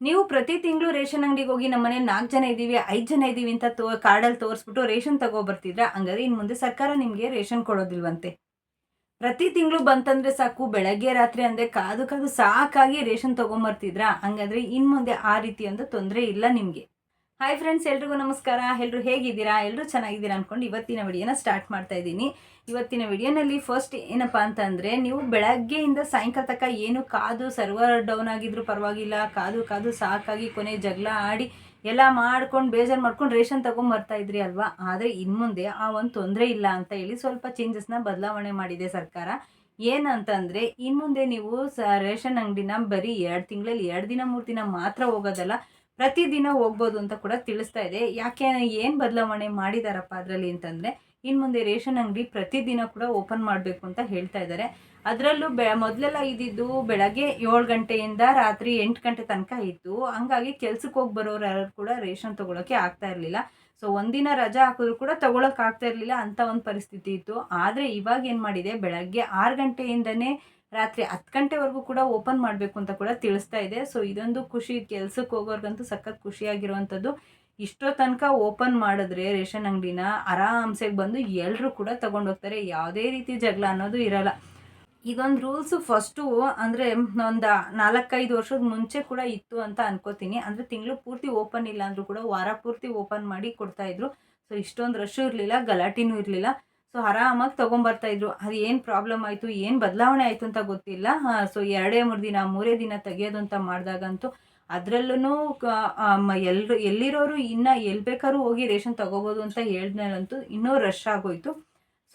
ನೀವು ಪ್ರತಿ ತಿಂಗಳು ರೇಷನ್ ಅಂಗಡಿಗೆ ಹೋಗಿ ನಮ್ಮ ಮನೇಲಿ 4 ಜನ ಇದ್ದೀವಿ, 5 ಜನ ಇದ್ದೀವಿ ಅಂತ ಕಾರ್ಡಲ್ಲಿ ತೋರಿಸ್ಬಿಟ್ಟು ರೇಷನ್ ತಗೊಬರ್ತಿದ್ರಾ? ಹಂಗಾದ್ರೆ ಇನ್ನು ಮುಂದೆ ಸರ್ಕಾರ ನಿಮಗೆ ರೇಷನ್ ಕೊಡೋದಿಲ್ವಂತೆ. ಪ್ರತಿ ತಿಂಗಳು ಬಂತಂದ್ರೆ ಸಾಕು, ಬೆಳಗ್ಗೆ ರಾತ್ರಿ ಅಂದ್ರೆ ಕಾದು ಕಾದು ಸಾಕಾಗಿ ರೇಷನ್ ತಗೊಂಬರ್ತಿದ್ರಾ? ಹಂಗಾದ್ರೆ ಇನ್ನು ಮುಂದೆ ಆ ರೀತಿ ಒಂದು ತೊಂದರೆ ಇಲ್ಲ ನಿಮಗೆ. ಹಾಯ್ ಫ್ರೆಂಡ್ಸ್, ಎಲ್ರಿಗೂ ನಮಸ್ಕಾರ. ಎಲ್ಲರೂ ಹೇಗಿದ್ದೀರಾ? ಎಲ್ಲರೂ ಚೆನ್ನಾಗಿದ್ದೀರಾ ಅಂದ್ಕೊಂಡು ಇವತ್ತಿನ ವಿಡಿಯೋನ ಸ್ಟಾರ್ಟ್ ಮಾಡ್ತಾ ಇದ್ದೀನಿ. ಇವತ್ತಿನ ವಿಡಿಯೋನಲ್ಲಿ ಫಸ್ಟ್ ಏನಪ್ಪ ಅಂತಂದರೆ, ನೀವು ಬೆಳಗ್ಗೆಯಿಂದ ಸಾಯಂಕಾಲ ತನಕ ಏನು ಕಾದು ಸರ್ವರ್ ಡೌನ್ ಆಗಿದ್ರು ಪರವಾಗಿಲ್ಲ, ಕಾದು ಕಾದು ಸಾಕಾಗಿ ಕೊನೆ ಜಗಳ ಆಡಿ ಎಲ್ಲ ಮಾಡ್ಕೊಂಡು ಬೇಜಾರು ಮಾಡ್ಕೊಂಡು ರೇಷನ್ ತೊಗೊಂಬರ್ತಾ ಇದ್ರಿ ಅಲ್ವಾ? ಆದರೆ ಇನ್ನು ಮುಂದೆ ಆ ಒಂದು ತೊಂದರೆ ಇಲ್ಲ ಅಂತ ಹೇಳಿ ಸ್ವಲ್ಪ ಚೇಂಜಸ್ನ ಬದಲಾವಣೆ ಮಾಡಿದೆ ಸರ್ಕಾರ. ಏನಂತಂದರೆ, ಇನ್ನು ಮುಂದೆ ನೀವು ರೇಷನ್ ಅಂಗಡಿನ ಬರೀ 2 ತಿಂಗಳಲ್ಲಿ 2 ದಿನ 3 ದಿನ ಮಾತ್ರ ಹೋಗೋದಲ್ಲ, ಪ್ರತಿದಿನ ಹೋಗ್ಬೋದು ಅಂತ ಕೂಡ ತಿಳಿಸ್ತಾ ಇದೆ. ಯಾಕೆ, ಏನು ಬದಲಾವಣೆ ಮಾಡಿದಾರಪ್ಪ ಅದರಲ್ಲಿ ಅಂತಂದರೆ, ಇನ್ನು ಮುಂದೆ ರೇಷನ್ ಅಂಗಡಿ ಪ್ರತಿದಿನ ಕೂಡ ಓಪನ್ ಮಾಡಬೇಕು ಅಂತ ಹೇಳ್ತಾ ಇದ್ದಾರೆ. ಅದರಲ್ಲೂ ಮೊದಲೆಲ್ಲ ಇದ್ದಿದ್ದು ಬೆಳಗ್ಗೆ 7 ಗಂಟೆಯಿಂದ ರಾತ್ರಿ 8 ಗಂಟೆ ತನಕ ಇತ್ತು. ಹಂಗಾಗಿ ಕೆಲ್ಸಕ್ಕೆ ಹೋಗಿ ಬರೋರು ಯಾರು ಕೂಡ ರೇಷನ್ ತೊಗೊಳಕ್ಕೆ ಆಗ್ತಾ ಇರಲಿಲ್ಲ. ಸೊ ಒಂದಿನ ರಜಾ ಹಾಕಿದ್ರು ಕೂಡ ತೊಗೊಳಕ್ಕೆ ಆಗ್ತಾ ಇರಲಿಲ್ಲ ಅಂತ ಒಂದು ಪರಿಸ್ಥಿತಿ ಇತ್ತು. ಆದರೆ ಇವಾಗ ಏನು ಮಾಡಿದೆ, ಬೆಳಗ್ಗೆ 6 ಗಂಟೆಯಿಂದನೇ ರಾತ್ರಿ 10 ಗಂಟೆವರೆಗೂ ಕೂಡ ಓಪನ್ ಮಾಡಬೇಕು ಅಂತ ಕೂಡ ತಿಳಿಸ್ತಾ ಇದೆ. ಸೊ ಇದೊಂದು ಖುಷಿ, ಕೆಲ್ಸಕ್ಕೆ ಹೋಗೋರ್ಗಂತೂ ಸಖತ್ ಖುಷಿಯಾಗಿರುವಂಥದ್ದು. ಇಷ್ಟೋ ತನಕ ಓಪನ್ ಮಾಡಿದ್ರೆ ರೇಷನ್ ಅಂಗಡಿನ ಆರಾಮ್ಸೆ ಬಂದು ಎಲ್ಲರೂ ಕೂಡ ತೊಗೊಂಡೋಗ್ತಾರೆ. ಯಾವುದೇ ರೀತಿ ಜಗಳ ಅನ್ನೋದು ಇರಲ್ಲ. ಇದೊಂದು ರೂಲ್ಸು ಫಸ್ಟು ಅಂದರೆ ಒಂದು 4-5 ವರ್ಷದ ಮುಂಚೆ ಕೂಡ ಇತ್ತು ಅಂತ ಅನ್ಕೋತೀನಿ. ಅಂದರೆ ತಿಂಗಳು ಪೂರ್ತಿ ಓಪನ್ ಇಲ್ಲ ಅಂದರೂ ಕೂಡ ವಾರ ಪೂರ್ತಿ ಓಪನ್ ಮಾಡಿ ಕೊಡ್ತಾಯಿದ್ರು. ಸೊ ಇಷ್ಟೊಂದು ರಶ್ಶು ಇರಲಿಲ್ಲ, ಗಲಾಟೆನೂ ಇರಲಿಲ್ಲ. ಸೊ ಆರಾಮಾಗಿ ತೊಗೊಂಬರ್ತಾಯಿದ್ರು. ಅದು ಏನು ಪ್ರಾಬ್ಲಮ್ ಆಯಿತು, ಏನು ಬದಲಾವಣೆ ಆಯಿತು ಅಂತ ಗೊತ್ತಿಲ್ಲ. ಸೊ 2-3 ದಿನ 3 ದಿನ ತೆಗೆಯೋದು ಅಂತ ಮಾಡಿದಾಗಂತೂ ಅದರಲ್ಲೂ ಎಲ್ಲಿರೋರು ಇನ್ನು ಎಲ್ಲಿ ಬೇಕಾದ್ರೂ ಹೋಗಿ ರೇಷನ್ ತೊಗೋಬೋದು ಅಂತ ಹೇಳಿದ್ಮೇಲಂತೂ ಇನ್ನೂ ರಶ್ ಆಗೋಯಿತು.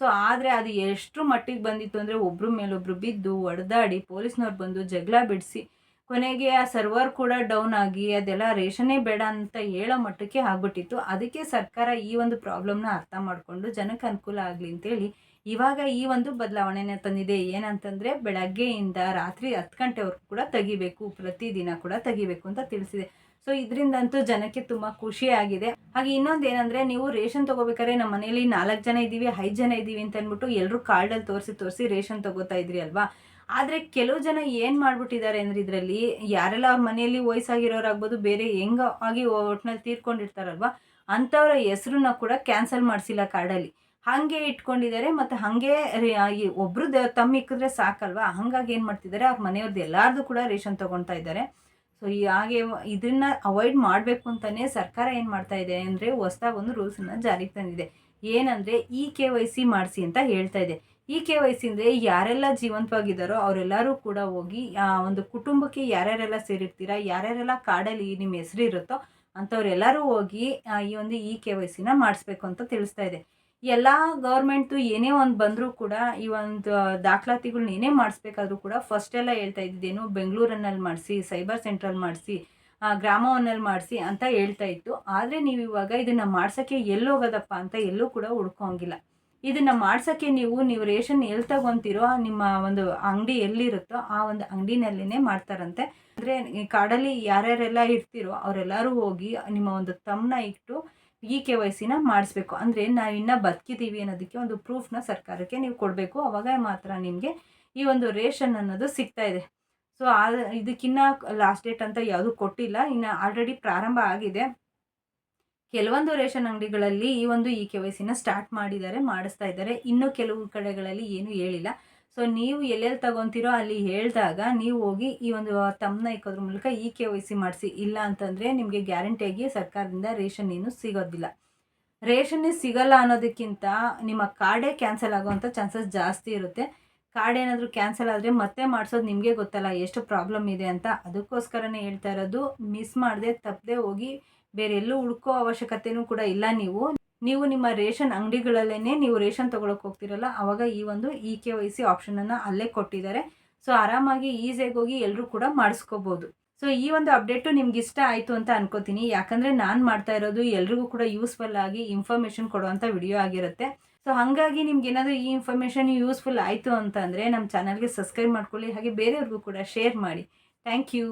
ಸೊ ಆದರೆ ಅದು ಎಷ್ಟು ಮಟ್ಟಿಗೆ ಬಂದಿತ್ತು ಅಂದರೆ, ಒಬ್ಬರ ಮೇಲೊಬ್ಬರು ಬಿದ್ದು ಹೊಡೆದಾಡಿ ಪೊಲೀಸ್ನವ್ರು ಬಂದು ಜಗಳ ಬಿಡಿಸಿ ಕೊನೆಗೆ ಆ ಸರ್ವರ್ ಕೂಡ ಡೌನ್ ಆಗಿ ಅದೆಲ್ಲ ರೇಷನ್ನೇ ಬೇಡ ಅಂತ ಹೇಳೋ ಮಟ್ಟಕ್ಕೆ ಆಗ್ಬಿಟ್ಟಿತ್ತು. ಅದಕ್ಕೆ ಸರ್ಕಾರ ಈ ಒಂದು ಪ್ರಾಬ್ಲಮ್ನ ಅರ್ಥ ಮಾಡಿಕೊಂಡು ಜನಕ್ಕೆ ಅನುಕೂಲ ಆಗಲಿ ಅಂತೇಳಿ ಇವಾಗ ಈ ಒಂದು ಬದಲಾವಣೆನ ತಂದಿದೆ. ಏನಂತಂದರೆ, ಬೆಳಗ್ಗೆಯಿಂದ ರಾತ್ರಿ 10 ಗಂಟೆವರೆಗೂ ಕೂಡ ತೆಗಿಬೇಕು, ಪ್ರತಿದಿನ ಕೂಡ ತೆಗಿಬೇಕು ಅಂತ ತಿಳಿಸಿದೆ. ಸೊ ಇದರಿಂದಂತೂ ಜನಕ್ಕೆ ತುಂಬ ಖುಷಿಯಾಗಿದೆ. ಹಾಗೆ ಇನ್ನೊಂದು ಏನಂದರೆ, ನೀವು ರೇಷನ್ ತೊಗೋಬೇಕಾದ್ರೆ ನಮ್ಮ ಮನೇಲಿ 4 ಜನ ಇದ್ದೀವಿ, 5 ಜನ ಇದ್ದೀವಿ ಅಂತ ಅಂದ್ಬಿಟ್ಟು ಎಲ್ಲರೂ ಕಾರ್ಡಲ್ಲಿ ತೋರಿಸಿ ರೇಷನ್ ತೊಗೋತಾ ಇದ್ರಿ ಅಲ್ವಾ? ಆದರೆ ಕೆಲವು ಜನ ಏನು ಮಾಡಿಬಿಟ್ಟಿದ್ದಾರೆ ಅಂದರೆ, ಇದರಲ್ಲಿ ಯಾರೆಲ್ಲ ಅವ್ರ ಮನೆಯಲ್ಲಿ ವಯಸ್ಸಾಗಿರೋರಾಗ್ಬೋದು, ಬೇರೆ ಆಗಿ ಒಟ್ಟಿನಲ್ಲಿ ತೀರ್ಕೊಂಡಿರ್ತಾರಲ್ವ, ಅಂಥವ್ರ ಹೆಸ್ರನ್ನ ಕೂಡ ಕ್ಯಾನ್ಸಲ್ ಮಾಡಿಸಿಲ್ಲ ಕಾರ್ಡಲ್ಲಿ. ಹಾಗೆ ಇಟ್ಕೊಂಡಿದ್ದಾರೆ. ಮತ್ತು ಹಾಗೆ ಒಬ್ಬರು ತಮ್ಮ ಇಕ್ಕಿದ್ರೆ ಸಾಕಲ್ವಾ? ಹಾಗಾಗಿ ಏನು ಮಾಡ್ತಿದ್ದಾರೆ, ಅವ್ರ ಮನೆಯವ್ರದ್ದು ಎಲ್ಲರದು ಕೂಡ ರೇಷನ್ ತೊಗೊಳ್ತಾ ಇದ್ದಾರೆ. ಸೊ ಹಾಗೆ ಇದನ್ನು ಅವಾಯ್ಡ್ ಮಾಡಬೇಕು ಅಂತಲೇ ಸರ್ಕಾರ ಏನು ಮಾಡ್ತಾ ಇದೆ ಅಂದರೆ, ಹೊಸ್ದಾಗಿ ಒಂದು ರೂಲ್ಸನ್ನು ಜಾರಿಗೆ ತಂದಿದೆ. ಏನಂದರೆ, KYC ಮಾಡಿಸಿ ಅಂತ ಹೇಳ್ತಾ ಇದೆ. KYC ಅಂದರೆ ಯಾರೆಲ್ಲ ಜೀವಂತವಾಗಿದ್ದಾರೋ ಅವರೆಲ್ಲರೂ ಕೂಡ ಹೋಗಿ ಒಂದು ಕುಟುಂಬಕ್ಕೆ ಯಾರ್ಯಾರೆಲ್ಲ ಸೇರಿರ್ತೀರಾ, ಯಾರ್ಯಾರೆಲ್ಲ ಕಾರ್ಡಲ್ಲಿ ನಿಮ್ಮ ಹೆಸರು ಇರುತ್ತೋ ಅಂಥವ್ರೆಲ್ಲರೂ ಹೋಗಿ ಈ ಒಂದು KYCನ ಮಾಡಿಸ್ಬೇಕು ಅಂತ ತಿಳಿಸ್ತಾ ಇದೆ. ಎಲ್ಲ ಗೌರ್ಮೆಂಟು ಏನೇ ಒಂದು ಬಂದರೂ ಕೂಡ ಈ ಒಂದು ದಾಖಲಾತಿಗಳ್ನ ಏನೇ ಮಾಡಿಸ್ಬೇಕಾದ್ರೂ ಕೂಡ ಫಸ್ಟೆಲ್ಲ ಹೇಳ್ತಾ ಇದ್ದಿದ್ದೇನು, ಬೆಂಗಳೂರಿನಲ್ಲಿ ಮಾಡಿಸಿ, ಸೈಬರ್ ಸೆಂಟ್ರಲ್ಲಿ ಮಾಡಿಸಿ, ಗ್ರಾಮವನ್ನಲ್ಲಿ ಮಾಡಿಸಿ ಅಂತ ಹೇಳ್ತಾ ಇತ್ತು. ಆದರೆ ನೀವು ಇವಾಗ ಇದನ್ನು ಮಾಡ್ಸೋಕ್ಕೆ ಎಲ್ಲಿ ಹೋಗೋದಪ್ಪ ಅಂತ ಎಲ್ಲೂ ಕೂಡ ಹುಡ್ಕೋಂಗಿಲ್ಲ. ಇದನ್ನು ಮಾಡ್ಸೋಕ್ಕೆ ನೀವು ರೇಷನ್ ಎಲ್ಲಿ ತಗೊತೀರೋ, ನಿಮ್ಮ ಒಂದು ಅಂಗಡಿ ಎಲ್ಲಿರುತ್ತೋ ಆ ಒಂದು ಅಂಗಡಿನಲ್ಲೇ ಮಾಡ್ತಾರಂತೆ. ಅಂದರೆ ಈ ಕಾರ್ಡಲ್ಲಿ ಯಾರ್ಯಾರೆಲ್ಲ ಇರ್ತೀರೋ ಅವರೆಲ್ಲರೂ ಹೋಗಿ ನಿಮ್ಮ ಒಂದು ತಮ್ಮನ್ನ ಇಟ್ಟು KYCನ ಮಾಡಿಸ್ಬೇಕು. ಅಂದರೆ ನಾವಿನ್ನೂ ಬದುಕಿದ್ದೀವಿ ಅನ್ನೋದಕ್ಕೆ ಒಂದು ಪ್ರೂಫ್ನ ಸರ್ಕಾರಕ್ಕೆ ನೀವು ಕೊಡಬೇಕು. ಅವಾಗ ಮಾತ್ರ ನಿಮಗೆ ಈ ಒಂದು ರೇಷನ್ ಅನ್ನೋದು ಸಿಗ್ತಾ ಇದೆ. ಸೊ ಇದಕ್ಕಿನ್ನ ಲಾಸ್ಟ್ ಡೇಟ್ ಅಂತ ಯಾವುದೂ ಕೊಟ್ಟಿಲ್ಲ, ಇನ್ನು ಆಲ್ರೆಡಿ ಪ್ರಾರಂಭ ಆಗಿದೆ. ಕೆಲವೊಂದು ರೇಷನ್ ಅಂಗಡಿಗಳಲ್ಲಿ ಈ ಒಂದು KYCನ ಸ್ಟಾರ್ಟ್ ಮಾಡಿದ್ದಾರೆ, ಮಾಡಿಸ್ತಾ ಇದ್ದಾರೆ. ಇನ್ನು ಕೆಲವು ಕಡೆಗಳಲ್ಲಿ ಏನೂ ಹೇಳಿಲ್ಲ. ಸೊ ನೀವು ಎಲ್ಲೆಲ್ಲಿ ತಗೊತೀರೋ ಅಲ್ಲಿ ಹೇಳಿದಾಗ ನೀವು ಹೋಗಿ ಈ ಒಂದು ತಮ್ಮನ್ನ ಇಕ್ಕೋದ್ರ ಮೂಲಕ KYC ಮಾಡಿಸಿ. ಇಲ್ಲ ಅಂತಂದರೆ ನಿಮಗೆ ಗ್ಯಾರಂಟಿಯಾಗಿ ಸರ್ಕಾರದಿಂದ ರೇಷನ್ ಏನು ಸಿಗೋದಿಲ್ಲ. ರೇಷನ್ನೇ ಸಿಗಲ್ಲ ಅನ್ನೋದಕ್ಕಿಂತ ನಿಮ್ಮ ಕಾರ್ಡೇ ಕ್ಯಾನ್ಸಲ್ ಆಗೋವಂಥ ಚಾನ್ಸಸ್ ಜಾಸ್ತಿ ಇರುತ್ತೆ. ಕಾರ್ಡ್ ಏನಾದರೂ ಕ್ಯಾನ್ಸಲ್ ಆದರೆ ಮತ್ತೆ ಮಾಡಿಸೋದು ನಿಮಗೆ ಗೊತ್ತಲ್ಲ ಎಷ್ಟು ಪ್ರಾಬ್ಲಮ್ ಇದೆ ಅಂತ. ಅದಕ್ಕೋಸ್ಕರನೇ ಹೇಳ್ತಾ ಇರೋದು, ಮಿಸ್ ಮಾಡದೆ ತಪ್ಪದೆ ಹೋಗಿ ಬೇರೆ ಎಲ್ಲೂ ಹುಡ್ಕೋ ಅವಶ್ಯಕತೆಯೂ ಕೂಡ ಇಲ್ಲ. ನೀವು ನಿಮ್ಮ ರೇಷನ್ ಅಂಗಡಿಗಳಲ್ಲೇ ನೀವು ರೇಷನ್ ತೊಗೊಳಕ್ಕೆ ಹೋಗ್ತಿರಲ್ಲ, ಆವಾಗ ಈ ಒಂದು KYC ಆಪ್ಷನನ್ನು ಅಲ್ಲೇ ಕೊಟ್ಟಿದ್ದಾರೆ. ಸೊ ಆರಾಮಾಗಿ ಈಸಿಯಾಗಿ ಹೋಗಿ ಎಲ್ಲರೂ ಕೂಡ ಮಾಡಿಸ್ಕೋಬೋದು. ಸೊ ಈ ಒಂದು ಅಪ್ಡೇಟು ನಿಮ್ಗೆ ಇಷ್ಟ ಆಯಿತು ಅಂತ ಅನ್ಕೋತೀನಿ. ಯಾಕಂದರೆ ನಾನು ಮಾಡ್ತಾ ಇರೋದು ಎಲ್ರಿಗೂ ಕೂಡ ಯೂಸ್ಫುಲ್ ಆಗಿ ಇನ್ಫಾರ್ಮೇಷನ್ ಕೊಡುವಂಥ ವಿಡಿಯೋ ಆಗಿರುತ್ತೆ. ಸೊ ಹಾಗಾಗಿ ನಿಮ್ಗೆ ಏನಾದರೂ ಈ ಇನ್ಫಾರ್ಮೇಷನ್ ಯೂಸ್ಫುಲ್ ಆಯಿತು ಅಂತಂದರೆ ನಮ್ಮ ಚಾನಲ್ಗೆ ಸಬ್ಸ್ಕ್ರೈಬ್ ಮಾಡ್ಕೊಳ್ಳಿ. ಹಾಗೆ ಬೇರೆಯವ್ರಿಗೂ ಕೂಡ ಶೇರ್ ಮಾಡಿ. Thank you.